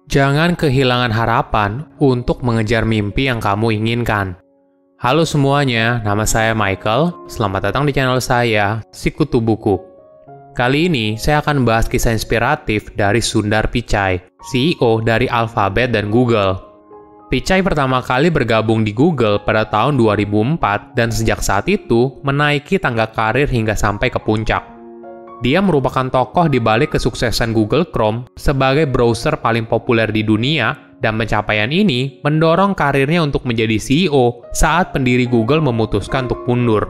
Jangan kehilangan harapan untuk mengejar mimpi yang kamu inginkan. Halo semuanya, nama saya Michael. Selamat datang di channel saya, Sikutu Buku. Kali ini saya akan membahas kisah inspiratif dari Sundar Pichai, CEO dari Alphabet dan Google. Pichai pertama kali bergabung di Google pada tahun 2004 dan sejak saat itu menaiki tangga karir hingga sampai ke puncak. Dia merupakan tokoh di balik kesuksesan Google Chrome sebagai browser paling populer di dunia, dan pencapaian ini mendorong karirnya untuk menjadi CEO saat pendiri Google memutuskan untuk mundur.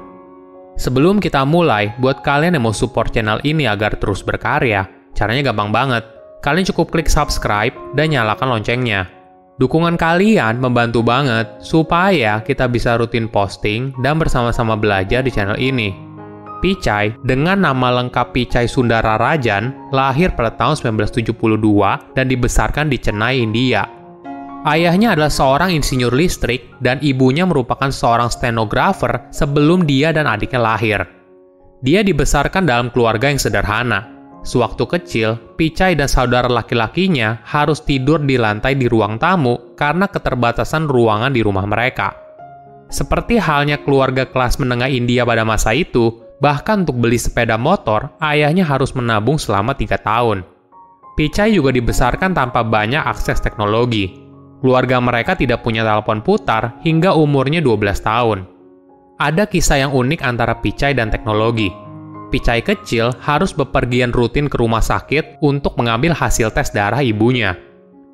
Sebelum kita mulai, buat kalian yang mau support channel ini agar terus berkarya, caranya gampang banget. Kalian cukup klik subscribe dan nyalakan loncengnya. Dukungan kalian membantu banget supaya kita bisa rutin posting dan bersama-sama belajar di channel ini. Pichai, dengan nama lengkap Pichai Sundararajan, lahir pada tahun 1972 dan dibesarkan di Chennai, India. Ayahnya adalah seorang insinyur listrik dan ibunya merupakan seorang stenografer sebelum dia dan adiknya lahir. Dia dibesarkan dalam keluarga yang sederhana. Sewaktu kecil, Pichai dan saudara laki-lakinya harus tidur di lantai di ruang tamu karena keterbatasan ruangan di rumah mereka. Seperti halnya keluarga kelas menengah India pada masa itu, bahkan untuk beli sepeda motor, ayahnya harus menabung selama 3 tahun. Pichai juga dibesarkan tanpa banyak akses teknologi. Keluarga mereka tidak punya telepon putar hingga umurnya 12 tahun. Ada kisah yang unik antara Pichai dan teknologi. Pichai kecil harus bepergian rutin ke rumah sakit untuk mengambil hasil tes darah ibunya.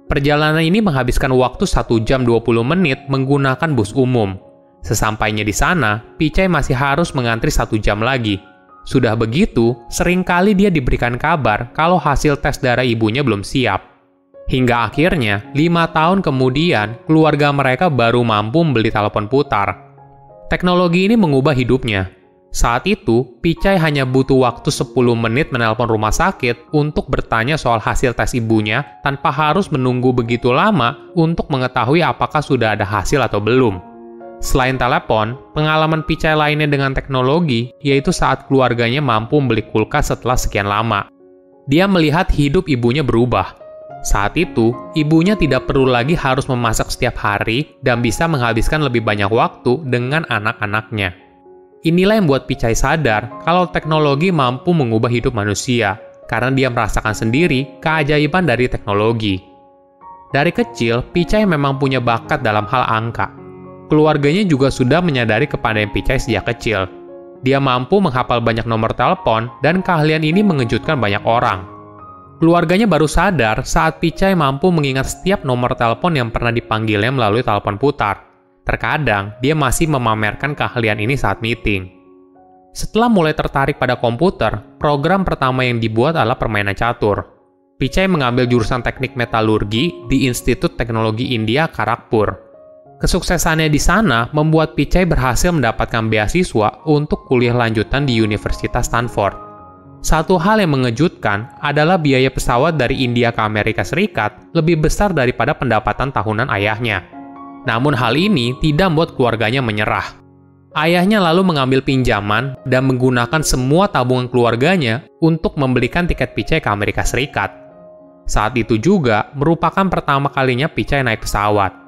Perjalanan ini menghabiskan waktu 1 jam 20 menit menggunakan bus umum. Sesampainya di sana, Pichai masih harus mengantri 1 jam lagi. Sudah begitu, seringkali dia diberikan kabar kalau hasil tes darah ibunya belum siap. Hingga akhirnya, 5 tahun kemudian, keluarga mereka baru mampu membeli telepon putar. Teknologi ini mengubah hidupnya. Saat itu, Pichai hanya butuh waktu 10 menit menelpon rumah sakit untuk bertanya soal hasil tes ibunya tanpa harus menunggu begitu lama untuk mengetahui apakah sudah ada hasil atau belum. Selain telepon, pengalaman Pichai lainnya dengan teknologi yaitu saat keluarganya mampu membeli kulkas setelah sekian lama. Dia melihat hidup ibunya berubah. Saat itu, ibunya tidak perlu lagi harus memasak setiap hari dan bisa menghabiskan lebih banyak waktu dengan anak-anaknya. Inilah yang membuat Pichai sadar kalau teknologi mampu mengubah hidup manusia, karena dia merasakan sendiri keajaiban dari teknologi. Dari kecil, Pichai memang punya bakat dalam hal angka. Keluarganya juga sudah menyadari kepandaian Pichai sejak kecil. Dia mampu menghafal banyak nomor telepon dan keahlian ini mengejutkan banyak orang. Keluarganya baru sadar saat Pichai mampu mengingat setiap nomor telepon yang pernah dipanggilnya melalui telepon putar. Terkadang, dia masih memamerkan keahlian ini saat meeting. Setelah mulai tertarik pada komputer, program pertama yang dibuat adalah permainan catur. Pichai mengambil jurusan teknik metalurgi di Institut Teknologi India, Kharagpur. Kesuksesannya di sana membuat Pichai berhasil mendapatkan beasiswa untuk kuliah lanjutan di Universitas Stanford. Satu hal yang mengejutkan adalah biaya pesawat dari India ke Amerika Serikat lebih besar daripada pendapatan tahunan ayahnya. Namun hal ini tidak membuat keluarganya menyerah. Ayahnya lalu mengambil pinjaman dan menggunakan semua tabungan keluarganya untuk membelikan tiket Pichai ke Amerika Serikat. Saat itu juga merupakan pertama kalinya Pichai naik pesawat.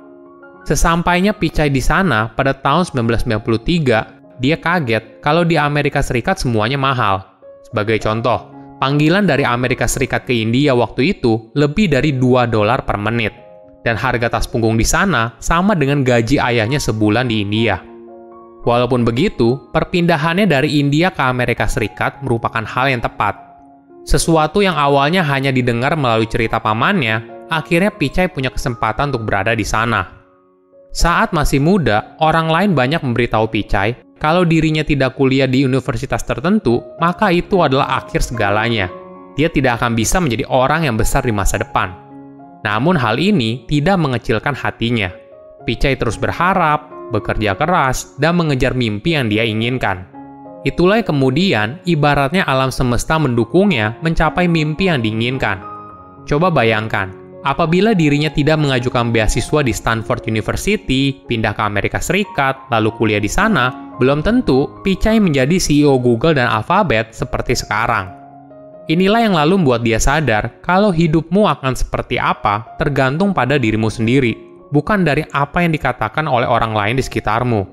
Sesampainya Pichai di sana pada tahun 1993, dia kaget kalau di Amerika Serikat semuanya mahal. Sebagai contoh, panggilan dari Amerika Serikat ke India waktu itu lebih dari $2 per menit. Dan harga tas punggung di sana sama dengan gaji ayahnya sebulan di India. Walaupun begitu, perpindahannya dari India ke Amerika Serikat merupakan hal yang tepat. Sesuatu yang awalnya hanya didengar melalui cerita pamannya, akhirnya Pichai punya kesempatan untuk berada di sana. Saat masih muda, orang lain banyak memberitahu Pichai kalau dirinya tidak kuliah di universitas tertentu, maka itu adalah akhir segalanya. Dia tidak akan bisa menjadi orang yang besar di masa depan. Namun hal ini tidak mengecilkan hatinya. Pichai terus berharap, bekerja keras, dan mengejar mimpi yang dia inginkan. Itulah yang kemudian ibaratnya alam semesta mendukungnya mencapai mimpi yang diinginkan. Coba bayangkan, apabila dirinya tidak mengajukan beasiswa di Stanford University, pindah ke Amerika Serikat, lalu kuliah di sana, belum tentu Pichai menjadi CEO Google dan Alphabet seperti sekarang. Inilah yang lalu membuat dia sadar kalau hidupmu akan seperti apa tergantung pada dirimu sendiri, bukan dari apa yang dikatakan oleh orang lain di sekitarmu.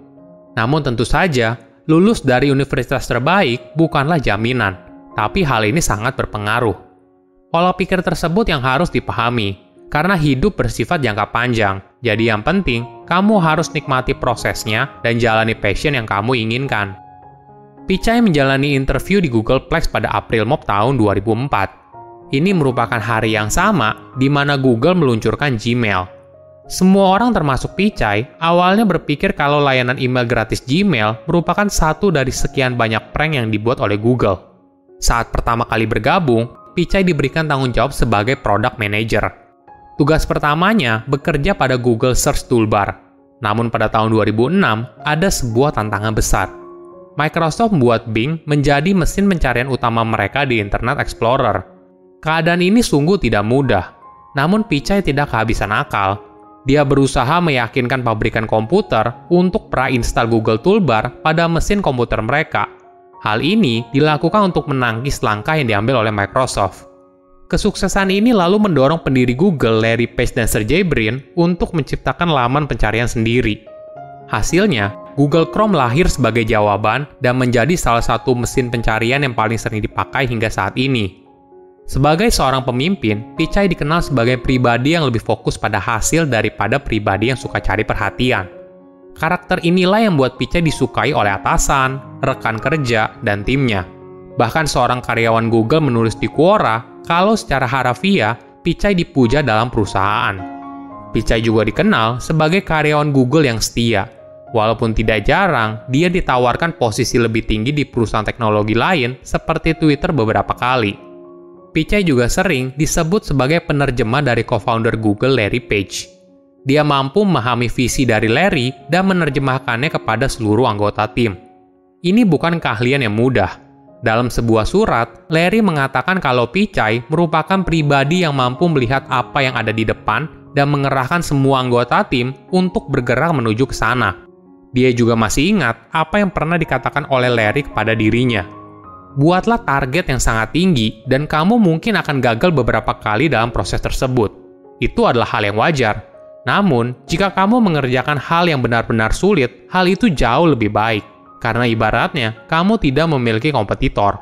Namun tentu saja, lulus dari universitas terbaik bukanlah jaminan, tapi hal ini sangat berpengaruh. Pola pikir tersebut yang harus dipahami, karena hidup bersifat jangka panjang. Jadi yang penting, kamu harus nikmati prosesnya dan jalani passion yang kamu inginkan. Pichai menjalani interview di Googleplex pada April Mop tahun 2004. Ini merupakan hari yang sama di mana Google meluncurkan Gmail. Semua orang termasuk Pichai awalnya berpikir kalau layanan email gratis Gmail merupakan satu dari sekian banyak prank yang dibuat oleh Google. Saat pertama kali bergabung, Pichai diberikan tanggung jawab sebagai product manager. Tugas pertamanya bekerja pada Google Search Toolbar. Namun pada tahun 2006, ada sebuah tantangan besar. Microsoft membuat Bing menjadi mesin pencarian utama mereka di Internet Explorer. Keadaan ini sungguh tidak mudah. Namun Pichai tidak kehabisan akal. Dia berusaha meyakinkan pabrikan komputer untuk pra-install Google Toolbar pada mesin komputer mereka. Hal ini dilakukan untuk menangkis langkah yang diambil oleh Microsoft. Kesuksesan ini lalu mendorong pendiri Google, Larry Page dan Sergey Brin, untuk menciptakan laman pencarian sendiri. Hasilnya, Google Chrome lahir sebagai jawaban dan menjadi salah satu mesin pencarian yang paling sering dipakai hingga saat ini. Sebagai seorang pemimpin, Pichai dikenal sebagai pribadi yang lebih fokus pada hasil daripada pribadi yang suka cari perhatian. Karakter inilah yang membuat Pichai disukai oleh atasan, rekan kerja, dan timnya. Bahkan seorang karyawan Google menulis di Quora kalau secara harafiah, Pichai dipuja dalam perusahaan. Pichai juga dikenal sebagai karyawan Google yang setia. Walaupun tidak jarang, dia ditawarkan posisi lebih tinggi di perusahaan teknologi lain seperti Twitter beberapa kali. Pichai juga sering disebut sebagai penerjemah dari co-founder Google, Larry Page. Dia mampu memahami visi dari Larry dan menerjemahkannya kepada seluruh anggota tim. Ini bukan keahlian yang mudah. Dalam sebuah surat, Larry mengatakan kalau Pichai merupakan pribadi yang mampu melihat apa yang ada di depan dan mengerahkan semua anggota tim untuk bergerak menuju ke sana. Dia juga masih ingat apa yang pernah dikatakan oleh Larry kepada dirinya. Buatlah target yang sangat tinggi dan kamu mungkin akan gagal beberapa kali dalam proses tersebut. Itu adalah hal yang wajar. Namun, jika kamu mengerjakan hal yang benar-benar sulit, hal itu jauh lebih baik. Karena ibaratnya, kamu tidak memiliki kompetitor.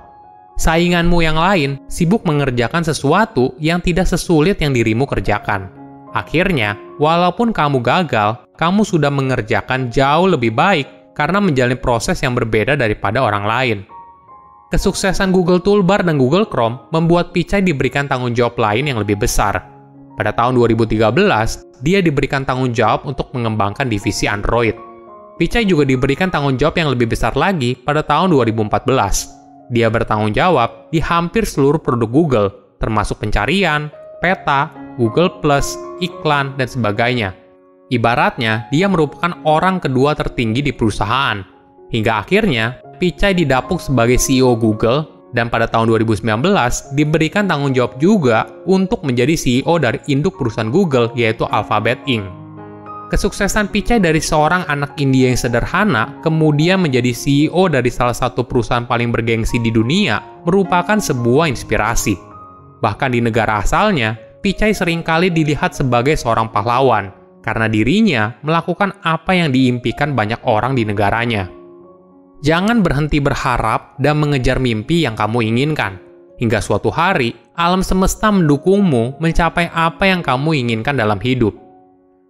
Sainganmu yang lain sibuk mengerjakan sesuatu yang tidak sesulit yang dirimu kerjakan. Akhirnya, walaupun kamu gagal, kamu sudah mengerjakan jauh lebih baik karena menjalani proses yang berbeda daripada orang lain. Kesuksesan Google Toolbar dan Google Chrome membuat Pichai diberikan tanggung jawab lain yang lebih besar. Pada tahun 2013, dia diberikan tanggung jawab untuk mengembangkan divisi Android. Pichai juga diberikan tanggung jawab yang lebih besar lagi pada tahun 2014. Dia bertanggung jawab di hampir seluruh produk Google, termasuk pencarian, peta, Google+, iklan, dan sebagainya. Ibaratnya, dia merupakan orang kedua tertinggi di perusahaan. Hingga akhirnya, Pichai didapuk sebagai CEO Google, dan pada tahun 2019 diberikan tanggung jawab juga untuk menjadi CEO dari induk perusahaan Google, yaitu Alphabet Inc. Kesuksesan Pichai dari seorang anak India yang sederhana, kemudian menjadi CEO dari salah satu perusahaan paling bergengsi di dunia, merupakan sebuah inspirasi. Bahkan di negara asalnya, Pichai seringkali dilihat sebagai seorang pahlawan, karena dirinya melakukan apa yang diimpikan banyak orang di negaranya. Jangan berhenti berharap dan mengejar mimpi yang kamu inginkan. Hingga suatu hari, alam semesta mendukungmu mencapai apa yang kamu inginkan dalam hidup.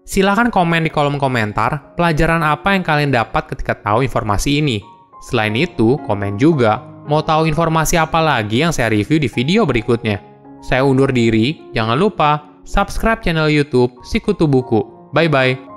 Silahkan komen di kolom komentar pelajaran apa yang kalian dapat ketika tahu informasi ini. Selain itu, komen juga mau tahu informasi apa lagi yang saya review di video berikutnya. Saya undur diri, jangan lupa subscribe channel YouTube Sikutu Buku. Bye-bye.